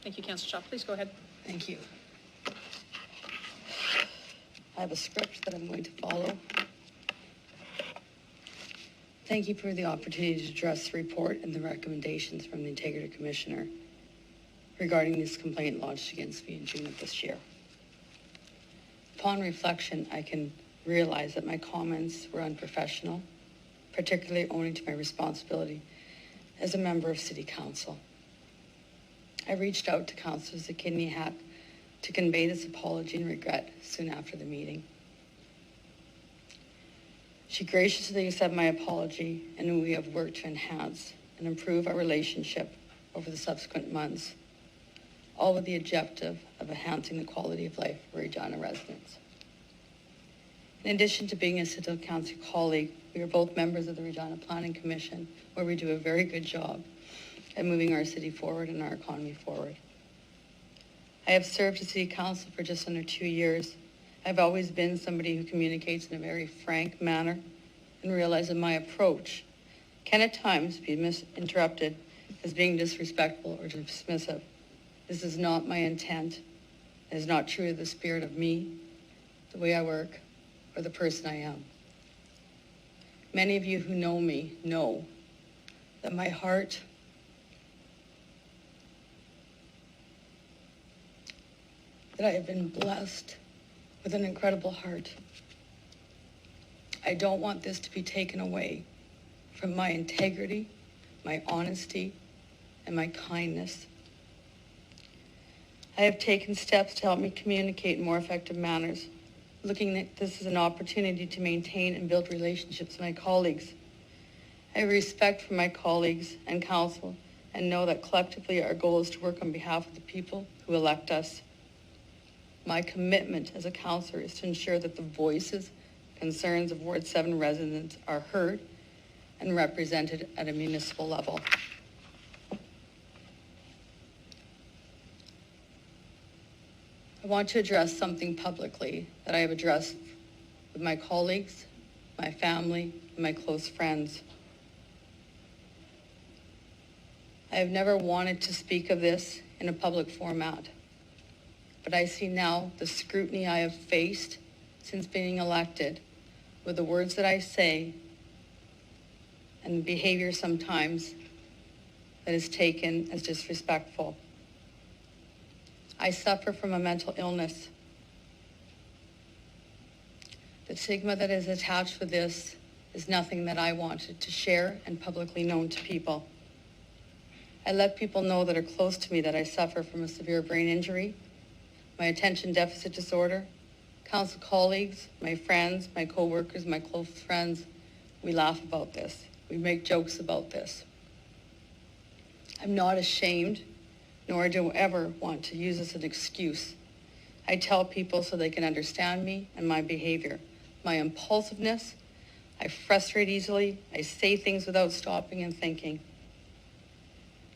Thank you, Councillor Shaw. Please go ahead. Thank you. I have a script that I'm going to follow. Thank you for the opportunity to address the report and the recommendations from the Integrity Commissioner regarding this complaint lodged against me in June of this year. Upon reflection, I can realize that my comments were unprofessional, particularly owing to my responsibility as a member of City Council. I reached out to Councillor Terina Shaw to convey this apology and regret soon after the meeting. She graciously accepted my apology, and we have worked to enhance and improve our relationship over the subsequent months, all with the objective of enhancing the quality of life for Regina residents. In addition to being a City Council colleague, we are both members of the Regina Planning Commission, where we do a very good job at moving our city forward and our economy forward. I have served as City Council for just under 2 years. I've always been somebody who communicates in a very frank manner and realize that my approach can at times be misinterpreted as being disrespectful or dismissive. This is not my intent. It is not true to the spirit of me, the way I work, or the person I am. Many of you who know me know that my heart that I have been blessed with an incredible heart. I don't want this to be taken away from my integrity, my honesty, and my kindness. I have taken steps to help me communicate in more effective manners, looking at this as an opportunity to maintain and build relationships with my colleagues. I have respect for my colleagues and council and know that collectively our goal is to work on behalf of the people who elect us. My commitment as a councillor is to ensure that the voices, concerns of Ward 7 residents are heard and represented at a municipal level. I want to address something publicly that I have addressed with my colleagues, my family, and my close friends. I have never wanted to speak of this in a public format, but I see now the scrutiny I have faced since being elected with the words that I say and behavior sometimes that is taken as disrespectful. I suffer from a mental illness. The stigma that is attached with this is nothing that I wanted to share and publicly known to people. I let people know that are close to me that I suffer from a severe brain injury, my attention deficit disorder. Council colleagues, my friends, my co-workers, my close friends, we laugh about this. We make jokes about this. I'm not ashamed, nor do I ever want to use this as an excuse. I tell people so they can understand me and my behavior. My impulsiveness, I frustrate easily, I say things without stopping and thinking.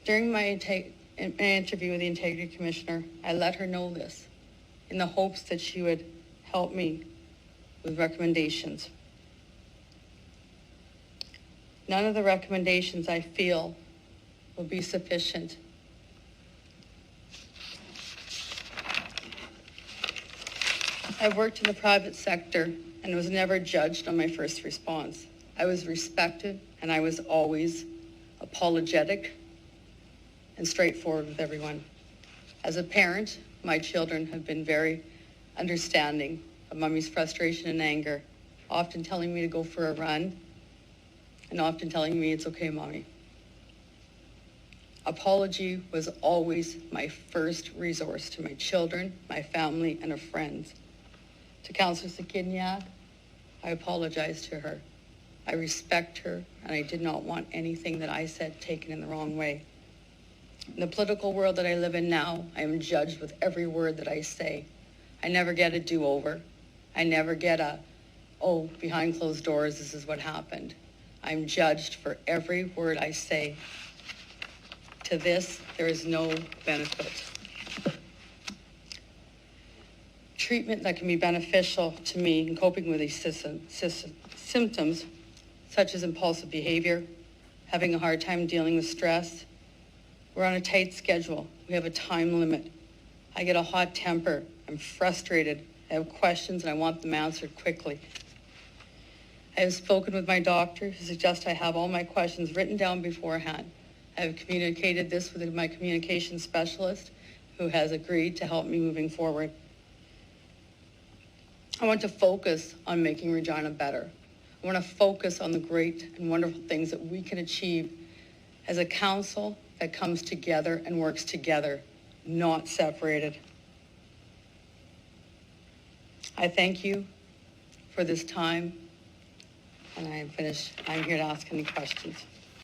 During my interview with the Integrity Commissioner, I let her know this in the hopes that she would help me with recommendations. None of the recommendations I feel will be sufficient. I've worked in the private sector and was never judged on my first response. I was respected and I was always apologetic and straightforward with everyone. As a parent, my children have been very understanding of Mommy's frustration and anger, often telling me to go for a run and often telling me it's okay, Mommy. Apology was always my first resource to my children, my family, and her friends. To Councillor Terina Shaw, I apologize to her. I respect her, and I did not want anything that I said taken in the wrong way. In the political world that I live in now, I am judged with every word that I say. I never get a do-over. I never get a, oh, behind closed doors, this is what happened. I'm judged for every word I say. To this, there is no benefit. Treatment that can be beneficial to me in coping with these symptoms, such as impulsive behavior, having a hard time dealing with stress. We're on a tight schedule, We have a time limit. I get a hot temper. I'm frustrated. I have questions and I want them answered quickly. I have spoken with my doctor who suggests I have all my questions written down beforehand. I have communicated this with my communication specialist who has agreed to help me moving forward. I want to focus on making Regina better. I want to focus on the great and wonderful things that we can achieve as a council that comes together and works together, not separated. I thank you for this time, and I am finished. I'm here to ask any questions.